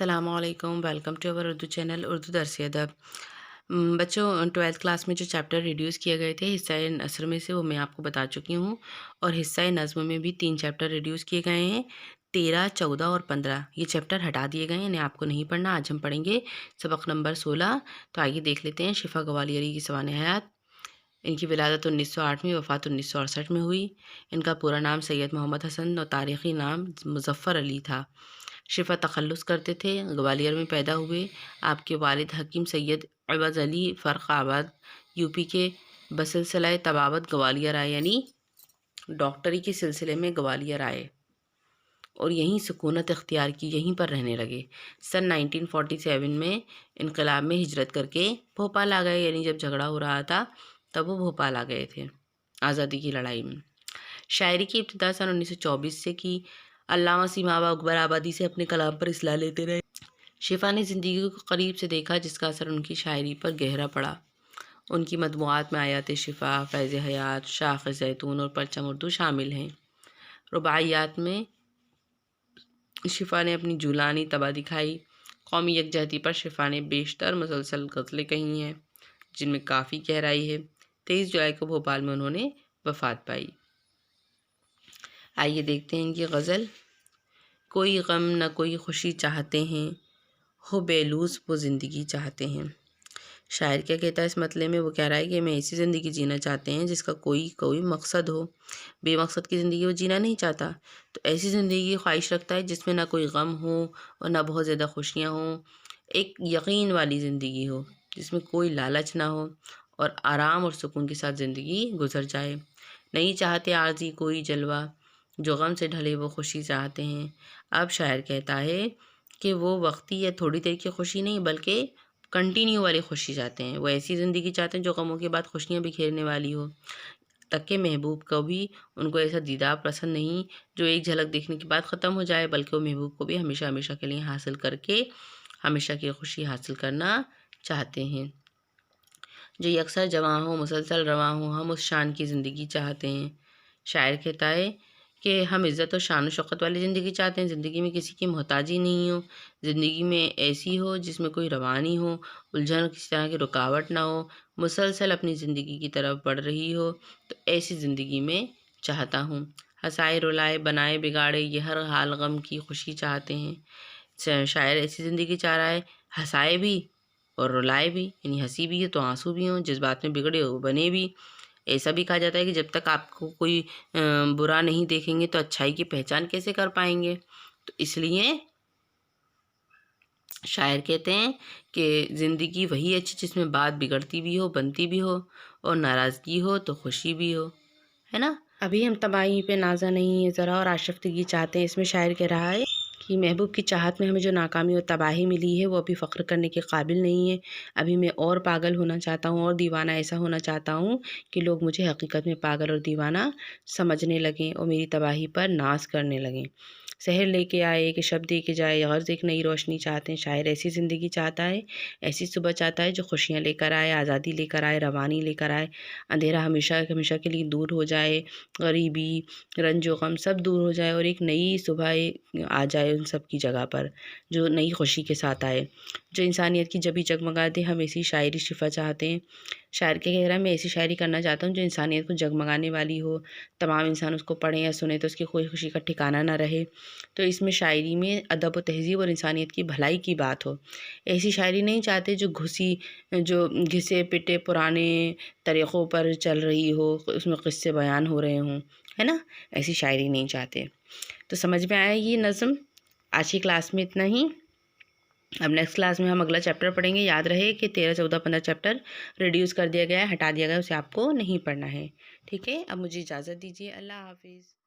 अस्सलाम वालेकुम। Welcome to our Urdu channel Urdu दर्स अदब। बच्चों, 12th क्लास में जो चैप्टर रिड्यूस किए गए थे हिस्सा नस्र में से, वो मैं आपको बता चुकी हूँ। और हिस्सा नज़्म में भी 3 चैप्टर रिड्यूस किए गए हैं। 13, 14 और 15 ये चैप्टर हटा दिए गए हैं, इन्हें आपको नहीं पढ़ना। आज हम पढ़ेंगे सबक नंबर 16। तो आइए देख लेते हैं। शिफा गवालियरी की सवाने हयात। इनकी विलादत 1908 में, वफ़ात 1968 में हुई। इनका पूरा नाम सैयद मोहम्मद हसन और तारीख़ी नाम मुज़फ़्फ़र अली था। शिफा तखल्लुस करते थे, ग्वालियर में पैदा हुए। आपके वालिद हकीम सैयद अवज़ अली फ़र्ख़ाबाद यूपी के बसिलसिला तबावत ग्वालियर आए, यानी डॉक्टरी के सिलसिले में ग्वालियर आए और यहीं सुकूनत इख्तियार की, यहीं पर रहने लगे। सन 1947 में इनकलाब में हिजरत करके भोपाल आ गए, यानी जब झगड़ा हो रहा था तब वो भोपाल आ गए थे आज़ादी की लड़ाई में। शायरी की इब्तिदा सन 1924 से की। अल्लामा सीमाबा अकबर आबादी से अपने कलाम पर इस्लाह लेते रहे। शिफा ने ज़िंदगी को करीब से देखा, जिसका असर उनकी शायरी पर गहरा पड़ा। उनकी मजमूआत में आयात शिफा, फैज़ हयात, शाख ज़ैतून और परचम उर्दू शामिल हैं। रुबाइयात में शिफा ने अपनी जुलानी तबा दिखाई। कौमी यकजहती पर शिफा ने बेशतर मुसलसल गज़लें कही हैं, जिनमें काफ़ी गहराई है। 23 जुलाई को भोपाल में उन्होंने वफ़ात पाई। आइए देखते हैं इनकी गज़ल। कोई गम न कोई खुशी चाहते हैं, हो बेलूस वो ज़िंदगी चाहते हैं। शायर क्या कहता है इस मतले में? वो कह रहा है कि मैं ऐसी ज़िंदगी जीना चाहते हैं जिसका कोई मकसद हो। बेमकसद की ज़िंदगी वो जीना नहीं चाहता। तो ऐसी ज़िंदगी की ख्वाहिश रखता है जिसमें ना कोई गम हो और ना बहुत ज़्यादा खुशियाँ हों। एक यकीन वाली ज़िंदगी हो जिसमें कोई लालच ना हो और आराम और सुकून के साथ ज़िंदगी गुजर जाए। नहीं चाहते आरज़ी कोई जलवा, जो गम से ढले वो खुशी चाहते हैं। अब शायर कहता है कि वो वक्ती या थोड़ी देर की खुशी नहीं, बल्कि कंटिन्यू वाली खुशी चाहते हैं। वो ऐसी ज़िंदगी चाहते हैं जो गमों के बाद खुशियाँ बिखेरने वाली हो। तक के महबूब को भी उनको ऐसा दीदार पसंद नहीं जो एक झलक देखने के बाद ख़त्म हो जाए, बल्कि वो महबूब को भी हमेशा हमेशा के लिए हासिल करके हमेशा की खुशी हासिल करना चाहते हैं। जो यकसर जवां हो, मुसलसल रवां हो, हम उस शान की ज़िंदगी चाहते हैं। शायर कहता है कि हम इज़्ज़त और शान और शौकत वाली ज़िंदगी चाहते हैं। ज़िंदगी में किसी की मोहताजी नहीं हो, ज़िंदगी में ऐसी हो जिसमें कोई रवानी हो, उलझन किसी तरह की रुकावट ना हो, मुसलसल अपनी ज़िंदगी की तरफ बढ़ रही हो। तो ऐसी ज़िंदगी में चाहता हूँ। हँसाए रुलाए बनाए बिगाड़े, ये हर हाल गम की खुशी चाहते हैं। शायर ऐसी ज़िंदगी चाह रहा है, हँसाए भी और रुलाए भी, यानी हंसी भी है तो आंसू भी हों, जिस बात में बिगड़े हो बने भी। ऐसा भी कहा जाता है कि जब तक आपको कोई बुरा नहीं देखेंगे तो अच्छाई की पहचान कैसे कर पाएंगे। तो इसलिए शायर कहते हैं कि ज़िंदगी वही अच्छी जिसमें बात बिगड़ती भी हो, बनती भी हो, और नाराज़गी हो तो खुशी भी हो, है ना। अभी हम तबाही पे नाजा नहीं है ज़रा और आशिफ्तगी चाहते हैं। इसमें शायर कह रहा है कि महबूब की चाहत में हमें जो नाकामी और तबाही मिली है वो अभी फ़ख्र करने के काबिल नहीं है। अभी मैं और पागल होना चाहता हूँ और दीवाना ऐसा होना चाहता हूँ कि लोग मुझे हकीकत में पागल और दीवाना समझने लगें और मेरी तबाही पर नाज करने लगें। शहर लेके आए, एक शब्द दे के जाए, गर्ज एक नई रोशनी चाहते हैं। शायर ऐसी ज़िंदगी चाहता है, ऐसी सुबह चाहता है जो खुशियाँ लेकर आए, आज़ादी लेकर आए, रवानी लेकर आए। अंधेरा हमेशा हमेशा के लिए दूर हो जाए, गरीबी, रंजो गम सब दूर हो जाए और एक नई सुबह आ जाए उन सब की जगह पर, जो नई खुशी के साथ आए, जो इंसानियत की जबी जगमगा दे। हम ऐसी शायरी शिफा चाहते हैं। शायर क्या कह रहा है? मैं ऐसी शायरी करना चाहता हूँ जो इंसानियत को जगमगाने वाली हो, तमाम इंसान उसको पढ़ें या सुने तो उसकी कोई खुशी का ठिकाना ना रहे। तो इसमें शायरी में अदब व तहज़ीब और इंसानियत की भलाई की बात हो। ऐसी शायरी नहीं चाहते जो घिसे पिटे पुराने तरीक़ों पर चल रही हो, उसमें क़िस्से बयान हो रहे हों, है ना। ऐसी शायरी नहीं चाहते। तो समझ में आया ये नज़म? आज की क्लास में इतना ही। अब नेक्स्ट क्लास में हम अगला चैप्टर पढ़ेंगे। याद रहे कि 13, 14, 15 चैप्टर रिड्यूस कर दिया गया है, हटा दिया गया है, उसे आपको नहीं पढ़ना है। ठीक है, अब मुझे इजाज़त दीजिए। अल्लाह हाफिज़।